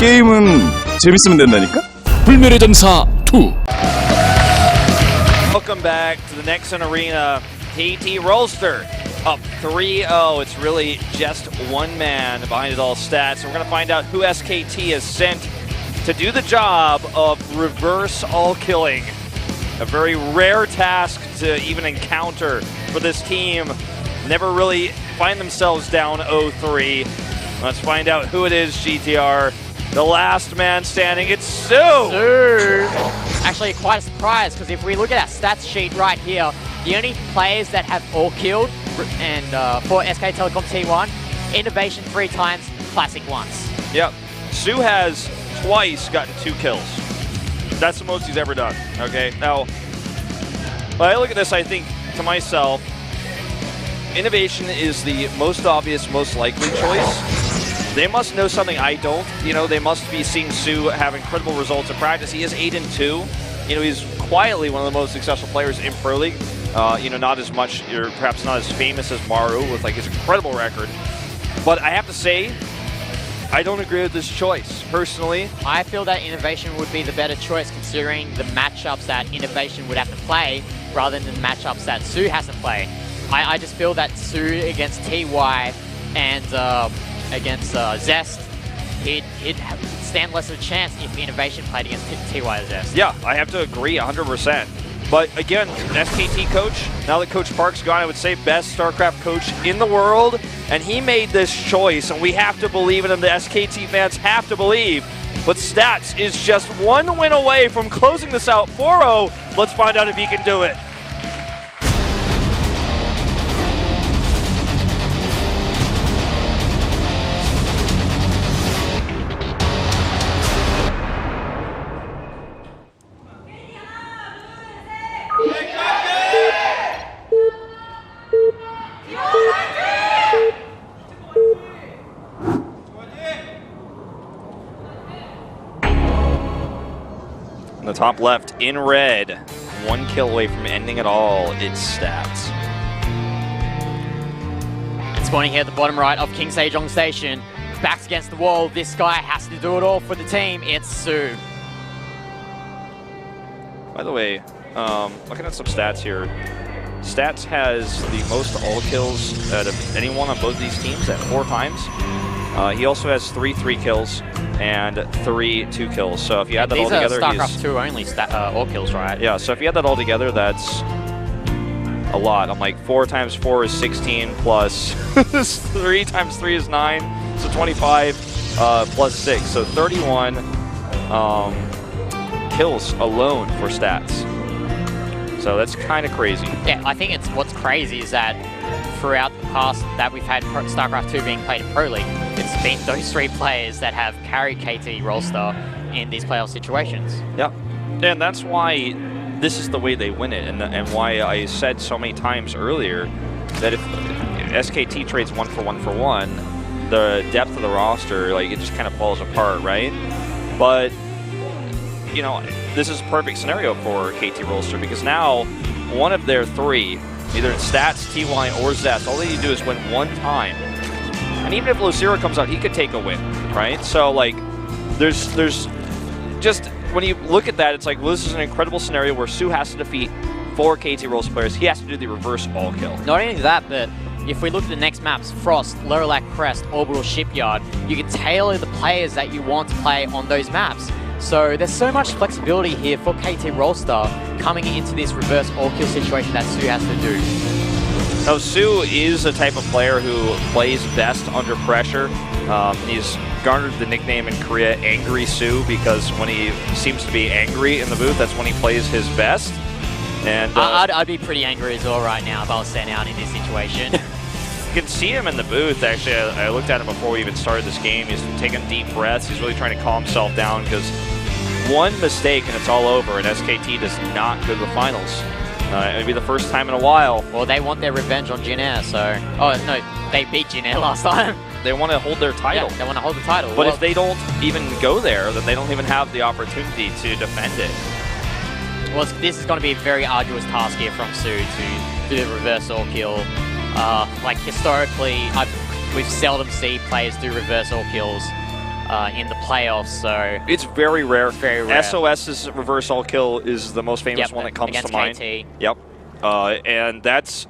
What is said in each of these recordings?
게임은 재밌으면 된다니까? 불멸의 전사 2. Welcome back to the next in arena. KT Rolster up 3-0. It's really just one man behind it all stats. And we're going to find out who SKT has sent to do the job of reverse all killing. A very rare task to even encounter for this team. Never really find themselves down 0-3. Let's find out who it is, GTR. The last man standing, it's soO! soO! Actually, quite a surprise, because if we look at our stats sheet right here, the only players that have all killed and for SK Telecom T1, Innovation 3 times, Classic once. Yep. soO has twice gotten 2 kills. That's the most he's ever done, okay? Now, when I look at this, I think to myself, Innovation is the most obvious, most likely choice. They must know something I don't. You know, they must be seeing soO have incredible results in practice. He is 8-2. You know, he's quietly one of the most successful players in Pro League. You know, not as much, or perhaps not as famous as Maru with like his incredible record. But I have to say, I don't agree with this choice, personally. I feel that Innovation would be the better choice considering the matchups that Innovation would have to play rather than the matchups that soO has to play. I just feel that soO against TY and against Zest, he'd stand less of a chance if Innovation played against TY or Zest. Yeah, I have to agree 100%. But again, SKT coach, now that Coach Park's gone, I would say best StarCraft coach in the world. And he made this choice, and we have to believe in him. The SKT fans have to believe. But Stats is just one win away from closing this out 4-0. Let's find out if he can do it. In the top left, in red, 1 kill away from ending it all, it's Stats. And spawning here at the bottom right of King Sejong Station, backs against the wall, this guy has to do it all for the team, it's soO. By the way, looking at some stats here, Stats has the most all kills out of anyone on both these teams at 4 times. He also has 3 kills and 3 2 kills. So if you add that all together, these are StarCraft 2 only all kills, right? Yeah. So if you add that all together, that's a lot. I'm like 4 times 4 is 16 plus 3 times 3 is 9, so 25 plus 6, so 31 kills alone for Stats. So that's kind of crazy. Yeah, I think what's crazy is that throughout the past that we've had StarCraft 2 being played in Pro League, it's been those 3 players that have carried KT Rolster in these playoff situations. Yep, and that's why this is the way they win it, and why I said so many times earlier that if SKT trades 1 for 1 for 1, the depth of the roster, like, it just kind of falls apart, right? But, you know, this is a perfect scenario for KT Rolster because now one of their 3, either it's Stats, TY, or Zest, all they need to do is win 1 time. And even if Lucero comes out, he could take a win, right? So, like, there's just, when you look at that, it's like, well, this is an incredible scenario where soO has to defeat 4 KT Rolster players. He has to do the reverse all kill. Not only that, but if we look at the next maps, Frost, Lorelak Crest, Orbital Shipyard, you can tailor the players that you want to play on those maps. So there's so much flexibility here for KT Rolster coming into this reverse all-kill situation that soO has to do. Now, soO is a type of player who plays best under pressure. He's garnered the nickname in Korea, Angry soO, because when he seems to be angry in the booth, that's when he plays his best. And I'd be pretty angry as well right now if I was sent out in this situation. You can see him in the booth, actually. I looked at him before we even started this game. He's taking deep breaths. He's really trying to calm himself down because one mistake and it's all over, and SKT does not go to the finals. It'll be the first time in a while. Well, they want their revenge on Jin Air, so... Oh, no, they beat Jin Air last time. They want to hold their title. Yeah, they want to hold the title. But if they don't even go there, then they don't even have the opportunity to defend it. Well, this is going to be a very arduous task here from soO to do the reverse all kill. Like, historically, we've seldom seen players do reverse all kills in the playoffs, so it's very rare. Very rare. SOS's reverse all kill is the most famous one that comes to mind. KT. Yep. And that's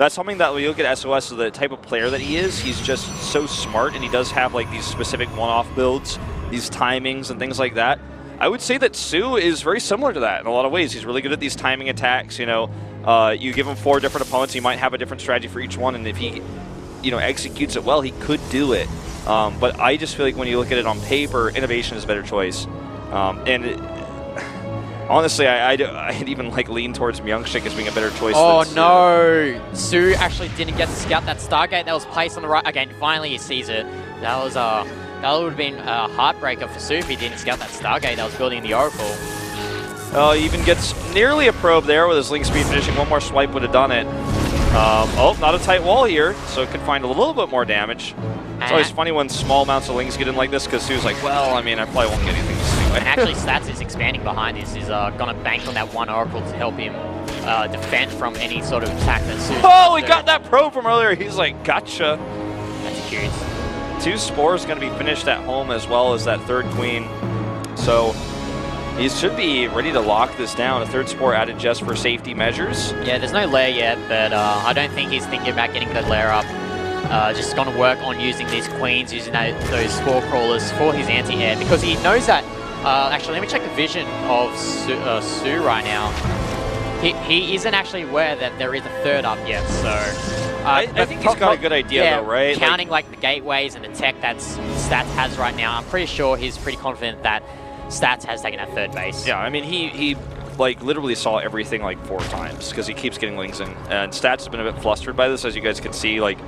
something that when you look at SOS, the type of player that he is, he's just so smart, and he does have like these specific one-off builds, these timings and things like that. I would say that soO is very similar to that in a lot of ways. He's really good at these timing attacks. You know, you give him 4 different opponents, he might have a different strategy for each one, and if he, you know, executes it well, he could do it. But I just feel like when you look at it on paper, innovation is a better choice. Honestly, I'd even like lean towards Myungshik as being a better choice. Oh than no! soO actually didn't get to scout that Stargate that was placed on the right. Again, finally he sees it. That was that would have been a heartbreaker for soO if he didn't scout that Stargate that was building the Oracle. He even gets nearly a probe there with his link speed finishing. One more swipe would have done it. Oh, not a tight wall here, so it could find a little bit more damage. It's always funny when small amounts of links get in like this, because soO's like, well, I mean, I probably won't get anything this anyway. And actually, Stats is expanding behind this. He's going to bank on that one Oracle to help him defend from any sort of attack that soO. Oh, he got that probe from earlier. He's like, gotcha. That's cute. 2 spores going to be finished at home as well as that 3rd queen. So he should be ready to lock this down. A 3rd spore added just for safety measures. Yeah, there's no lair yet, but I don't think he's thinking about getting the lair up. Just going to work on using these queens, using those spore crawlers for his anti-air, because he knows that. Actually, let me check the vision of soO right now. He isn't actually aware that there is a 3rd up yet, so. I think he's got a good idea, though, right? Counting like the gateways and the tech that Stats has right now, I'm pretty sure he's pretty confident that Stats has taken that 3rd base. Yeah, I mean, he like literally saw everything like 4 times because he keeps getting lings in, and Stats has been a bit flustered by this, as you guys can see, like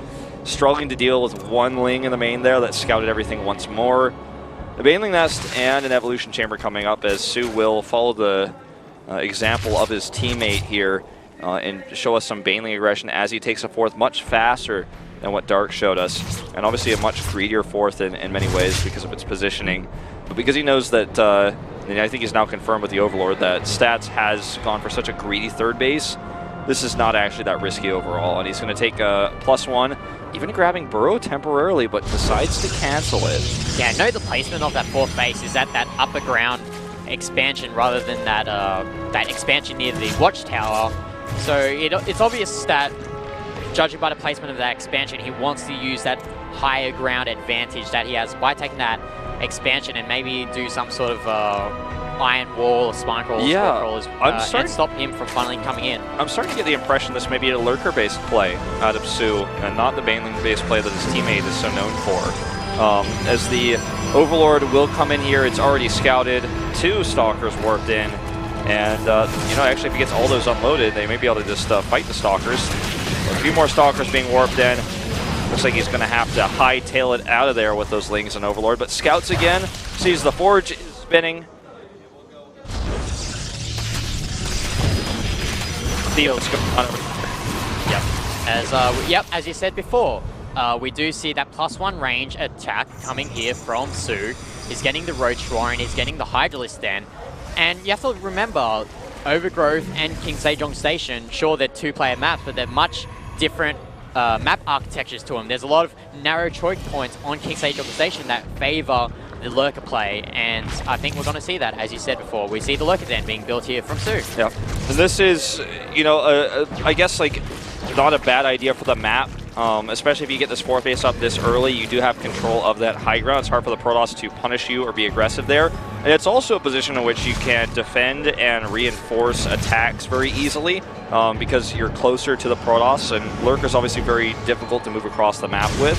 struggling to deal with 1 ling in the main there that scouted everything once more. The Baneling Nest and an Evolution Chamber coming up, as soO will follow the example of his teammate here and show us some Baneling aggression as he takes a 4th much faster than what Dark showed us, and obviously a much greedier 4th in many ways because of its positioning. But because he knows that, and I think he's now confirmed with the Overlord, that Stats has gone for such a greedy 3rd base, this is not actually that risky overall, and he's going to take a +1, even grabbing Burrow temporarily, but decides to cancel it. Yeah, note the placement of that 4th base is at that upper ground expansion rather than that that expansion near the watchtower. So it's obvious that, judging by the placement of that expansion, he wants to use that higher ground advantage that he has by taking that expansion and maybe do some sort of iron wall or spine crawlers, and stop him from finally coming in. I'm starting to get the impression this may be a lurker-based play out of soO, and not the Baneling-based play that his teammate is so known for. As the Overlord will come in here, it's already scouted, 2 Stalkers warped in, and you know, actually if he gets all those unloaded, they may be able to just fight the Stalkers. A few more Stalkers being warped in. Looks like he's going to have to hightail it out of there with those lings and Overlord, but scouts again, sees the Forge is spinning. What's going on. Yep, as you said before, we do see that +1 range attack coming here from soO. He's getting the Roach Roar and he's getting the Hydralisk Den. And you have to remember, Overgrowth and King Sejong Station, sure they're 2-player maps, but they're much different map architectures to them. There's a lot of narrow choke points on King Sejong Station that favor the Lurker play, and I think we're going to see that, as you said before. We see the Lurker Den being built here from soO. Yeah, and this is, you know, I guess like not a bad idea for the map, especially if you get this 4th base up this early. You do have control of that high ground. It's hard for the Protoss to punish you or be aggressive there. And it's also a position in which you can defend and reinforce attacks very easily because you're closer to the Protoss, and Lurker's obviously very difficult to move across the map with.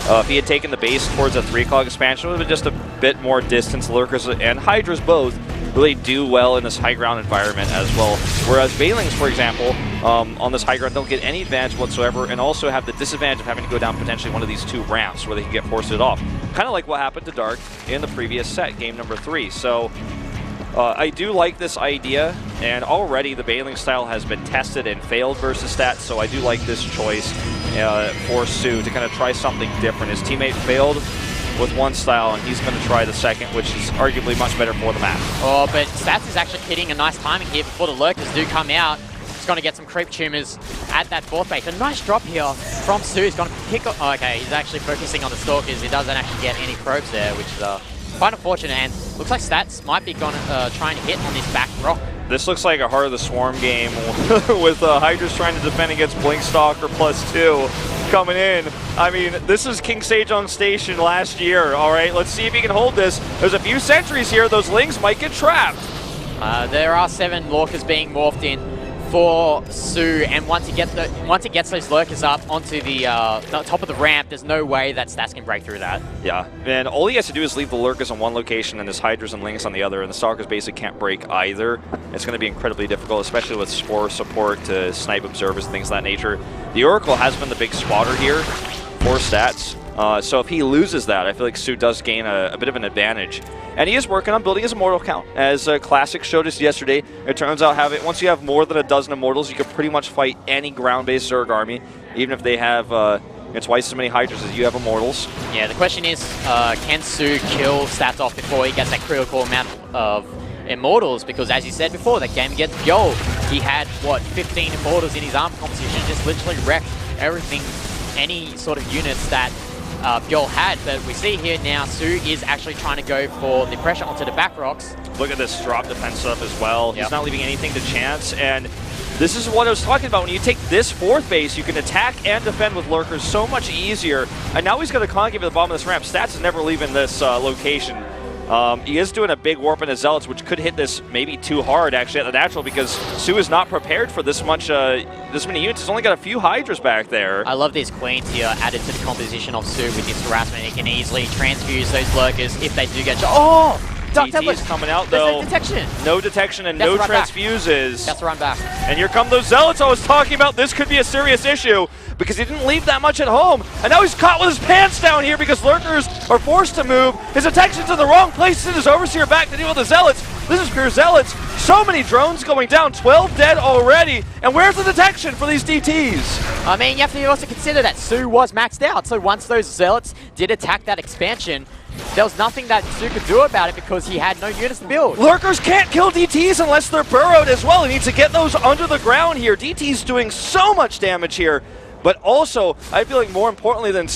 If he had taken the base towards a 3-cog expansion, it would have been just a bit more distance. Lurkers and Hydras both really do well in this high ground environment as well. Whereas Banelings, for example, on this high ground don't get any advantage whatsoever, and also have the disadvantage of having to go down potentially one of these 2 ramps where they can get forested off. Kind of like what happened to Dark in the previous set, game number 3. So I do like this idea, and already the Baneling style has been tested and failed versus Stats, so I do like this choice for soO to kind of try something different. His teammate failed with one style, and he's going to try the second, which is arguably much better for the map. Oh, but Stats is actually hitting a nice timing here before the Lurkers do come out. He's going to get some creep tumors at that 4th base. A nice drop here from soO. He's going to pick up... Oh, okay, he's actually focusing on the Stalkers. He doesn't actually get any probes there, which is quite unfortunate, and looks like Stats might be going to try and hit on this back rock. This looks like a Heart of the Swarm game with Hydra's trying to defend against Blinkstalker +2 coming in. I mean, this is King Sejong Station last year, all right? Let's see if he can hold this. There's a few sentries here. Those Lings might get trapped. There are 7 Lurkers being morphed in for soO, and once he gets those Lurkers up onto the top of the ramp, there's no way that Stats can break through that. Yeah, and all he has to do is leave the Lurkers on one location and his Hydras and Lings on the other, and the Stalkers basically can't break either. It's going to be incredibly difficult, especially with Spore support to snipe observers and things of that nature. The Oracle has been the big spotter here for Stats. So if he loses that, I feel like soO does gain a bit of an advantage. And he is working on building his immortal count. As Classic showed us yesterday, it turns out once you have more than a dozen immortals, you can pretty much fight any ground-based Zerg army, even if they have twice as many Hydras as you have immortals. Yeah, the question is, can soO kill Stats off before he gets that critical amount of immortals? Because as you said before, that game against Bjol, he had, what, 15 immortals in his armor composition, just literally wrecked everything, any sort of units that Bjol had. But we see here now soO is actually trying to go for the pressure onto the back rocks. Look at this drop defense up as well. Yep. He's not leaving anything to chance, and this is what I was talking about. When you take this 4th base, you can attack and defend with Lurkers so much easier. And now he's got a concave at the bottom of this ramp. Stats is never leaving this location. He is doing a big warp in his Zealots, which could hit this maybe too hard, actually, at the natural, because soO is not prepared for this many units. He's only got a few Hydras back there. I love these Queens here added to the composition of soO with this harassment. He can easily transfuse those Lurkers if they do get shot. Oh! DT is coming out, though. There's no detection. No detection and no transfuses. That's a run back. And here come those Zealots I was talking about. This could be a serious issue because he didn't leave that much at home. And now he's caught with his pants down here because Lurkers are forced to move. His detection's in the wrong place. Send his Overseer back to deal with the Zealots. This is pure Zealots. So many drones going down. 12 dead already. And where's the detection for these DTs? I mean, you have to also consider that soO was maxed out. So once those Zealots did attack that expansion, there was nothing that soO could do about it because he had no units to build. Lurkers can't kill DTs unless they're burrowed as well. He needs to get those under the ground here. DT's doing so much damage here. But also, I feel like more importantly than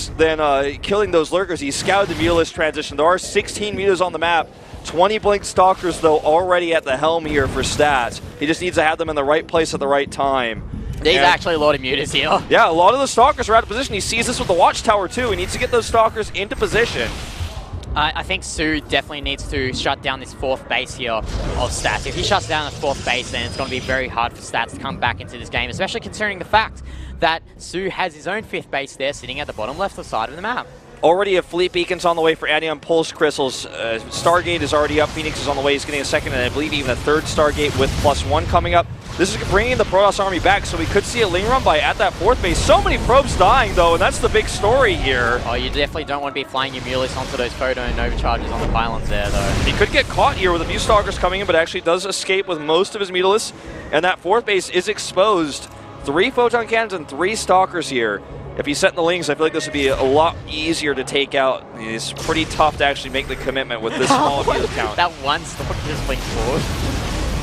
killing those Lurkers, he scouted the Mutalisk transition. There are 16 Mutas on the map. 20 Blinkstalkers, though, already at the helm here for Stats. He just needs to have them in the right place at the right time. There's actually a lot of Mutas here. Yeah, a lot of the Stalkers are out of position. He sees this with the Watchtower, too. He needs to get those Stalkers into position. I think soO definitely needs to shut down this 4th base here of Stats. If he shuts down this 4th base, then it's going to be very hard for Stats to come back into this game, especially considering the fact that soO has his own 5th base there sitting at the bottom left side of the map. Already a fleet beacon's on the way for Anion Pulse Crystals. Stargate is already up. Phoenix is on the way. He's getting a second, and I believe even a 3rd Stargate with +1 coming up. This is bringing the Protoss army back, so we could see a Ling run by at that 4th base. So many probes dying, though, and that's the big story here. Oh, you definitely don't want to be flying your Mutalisk onto those photo and overcharges on the pylons there, though. He could get caught here with a few Stalkers coming in, but actually does escape with most of his Mutalisks, and that 4th base is exposed. 3 Photon Cannons and 3 Stalkers here. If he's setting the Lings, I feel like this would be a lot easier to take out. It's pretty tough to actually make the commitment with this small Mutalisk count. That one Stalker just blinked forward.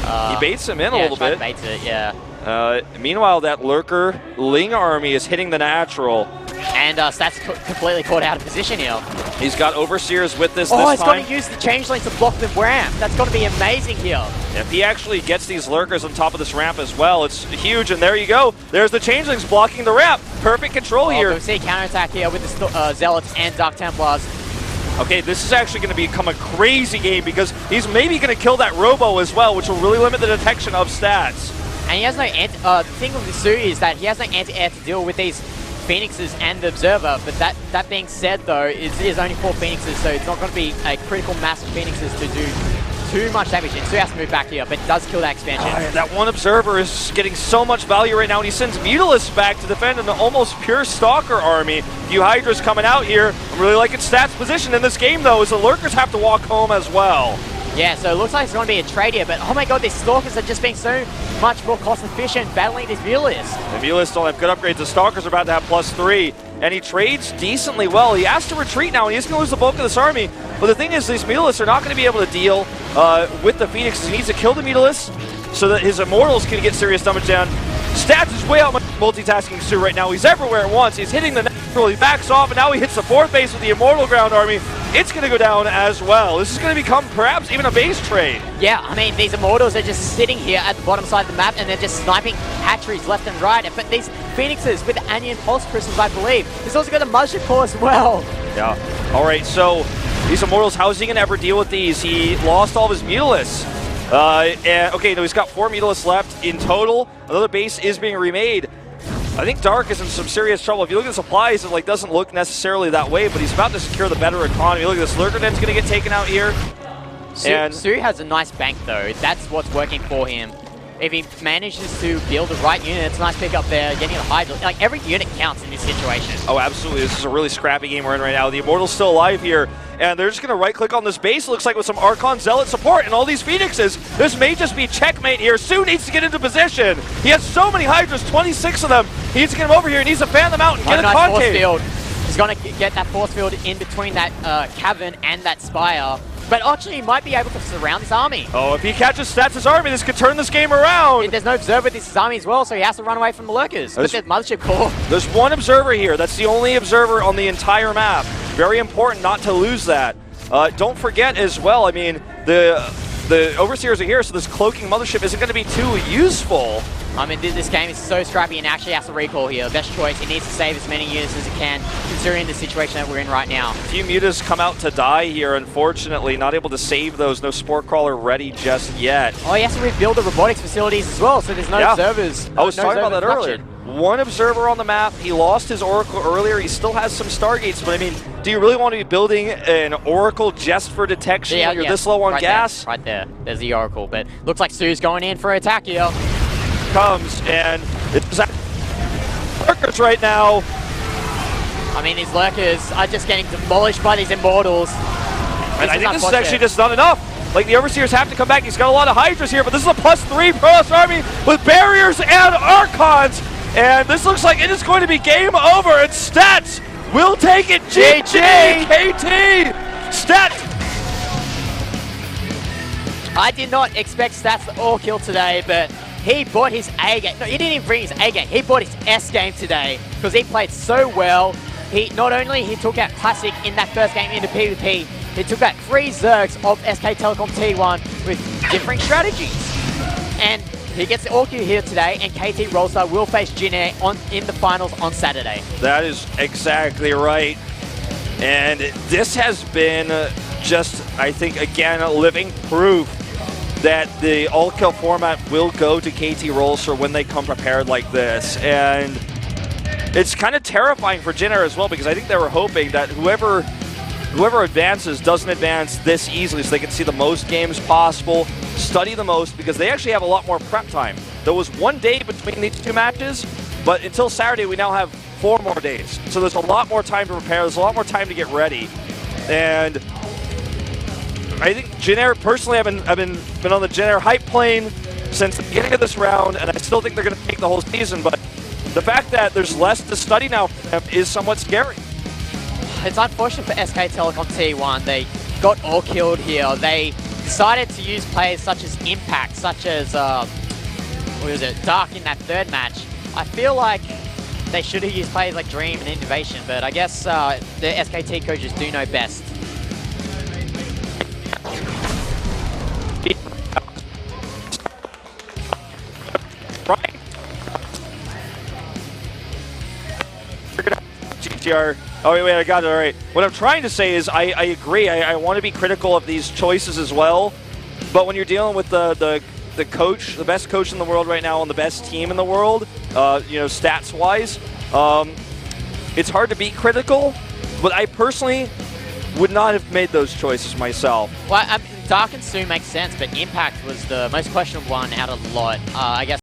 He baits him in a little bit. Baits it, yeah. Meanwhile, that Lurker Ling army is hitting the natural. And Stats completely caught out of position here. He's got Overseers with this he's time. going to use the Changeling to block the ramp. That's going to be amazing here. If he actually gets these Lurkers on top of this ramp as well, it's huge. And there you go. There's the Changelings blocking the ramp. Perfect control here. We see counterattack here with the Zealots and Dark Templars. Okay, this is actually going to become a crazy game because he's maybe going to kill that Robo as well, which will really limit the detection of Stats. And he has no the thing with the soO is that he has no anti-air to deal with these Phoenixes and the Observer, but that being said, though, it is only 4 Phoenixes, so it's not going to be a critical mass of Phoenixes to do too much damage. And soO has to move back here, but it does kill that expansion. That one Observer is getting so much value right now, and he sends Mutalisk back to defend an almost pure Stalker army. A few Hydras coming out here. I'm really liking Stats' position in this game, though, as the Lurkers have to walk home as well. Yeah, so it looks like it's going to be a trade here, but oh my god, these Stalkers are just being so much more cost-efficient battling these Mutalisks. The Mutalisks don't have good upgrades. The Stalkers are about to have +3, and he trades decently well. He has to retreat now, and he's going to lose the bulk of this army. But the thing is, these Mutalisks are not going to be able to deal with the Phoenixes. He needs to kill the Mutalisks so that his Immortals can get serious damage down. Stats is way out. multitasking soO right now. He's everywhere at once. He's hitting the natural, he backs off, and now he hits the fourth base with the Immortal Ground Army. It's going to go down as well. This is going to become perhaps even a base trade. Yeah, I mean, these Immortals are just sitting here at the bottom side of the map and they're just sniping hatcheries left and right. But these Phoenixes with Anya and Pulse Crystals, I believe. He's also got a Mothership Core as well. Yeah. All right, so these Immortals, how is he going to ever deal with these? He lost all of his Mutalisks. Okay, no, he's got 4 Mutalisks left in total. Another base is being remade. I think Dark is in some serious trouble. If you look at the supplies, it doesn't look necessarily that way, but he's about to secure the better economy. Look at this, Lurker Den's going to get taken out here. soO has a nice bank though. That's what's working for him. If he manages to build the right unit, it's a nice pick up there, getting a Hydra. Like, every unit counts in this situation. Oh, absolutely. This is a really scrappy game we're in right now. The Immortal's still alive here, and they're just going to right-click on this base, looks like, with some Archon Zealot support and all these Phoenixes. This may just be checkmate here. soO needs to get into position. He has so many Hydras, 26 of them. He needs to get them over here. He needs to fan them out and get a nice force concave. field. He's going to get that force field in between that cavern and that spire. But actually, he might be able to surround this army. Oh, if he catches Stats' army, this could turn this game around. There's no observer with this army as well, so he has to run away from the lurkers. But there's Mothership Core. There's one observer here. That's the only observer on the entire map. Very important not to lose that. Don't forget as well, I mean, the Overseers are here, so this cloaking Mothership isn't going to be too useful. I mean, this game is so scrappy and actually has to recall here. Best choice, he needs to save as many units as he can, considering the situation that we're in right now. A few mutas come out to die here, unfortunately. Not able to save those. No Spore Crawler ready just yet. Oh, he has to rebuild the robotics facilities as well, so there's no observers. I was talking about that earlier. One observer on the map. He lost his Oracle earlier. He still has some Stargates, but I mean, do you really want to be building an Oracle just for detection when you're this low on gas? Right there. There's the Oracle, but looks like soO's going in for an attack here. Comes, and it's Lurkers right now. I mean, these Lurkers are just getting demolished by these Immortals. And I think this is actually just not enough. Like, the Overseers have to come back. He's got a lot of Hydras here, but this is a +3 Protoss army with barriers and Archons. And this looks like it is going to be game over. And Stats will take it. GG! KT! Stats! I did not expect Stats to all kill today, but he bought his A game. No, he didn't even bring his A game. He bought his S game today because he played so well. He not only he took out Classic in that first game into PvP, he took out 3 Zergs of SK Telecom T1 with different strategies. And he gets the all-Q here today, and KT Rollstar will face Jin Air in the finals on Saturday. That is exactly right. And this has been just, I think, again, a living proof that the all-kill format will go to KT Rollstar when they come prepared like this. And it's kind of terrifying for Jin Air as well, because I think they were hoping that whoever advances doesn't advance this easily, so they can see the most games possible, study the most, because they actually have a lot more prep time. There was 1 day between these 2 matches, but until Saturday we now have 4 more days. So there's a lot more time to prepare, there's a lot more time to get ready. And I think Jin Air, personally, I've been on the Jin Air hype plane since the beginning of this round, and I still think they're going to take the whole season, but the fact that there's less to study now for them is somewhat scary. It's unfortunate for SK Telecom T1. They got all killed here. They decided to use players such as Impact, such as what was it, Dark in that 3rd match. I feel like they should have used players like Dream and Innovation, but I guess the SKT coaches do know best. GTR. Oh, wait, I got it. All right. What I'm trying to say is I agree. I want to be critical of these choices as well. But when you're dealing with the coach, the best coach in the world right now, and the best team in the world, you know, stats-wise, it's hard to be critical. But I personally would not have made those choices myself. Well, I mean, Dark and soO makes sense, but Impact was the most questionable one out of the lot. I guess.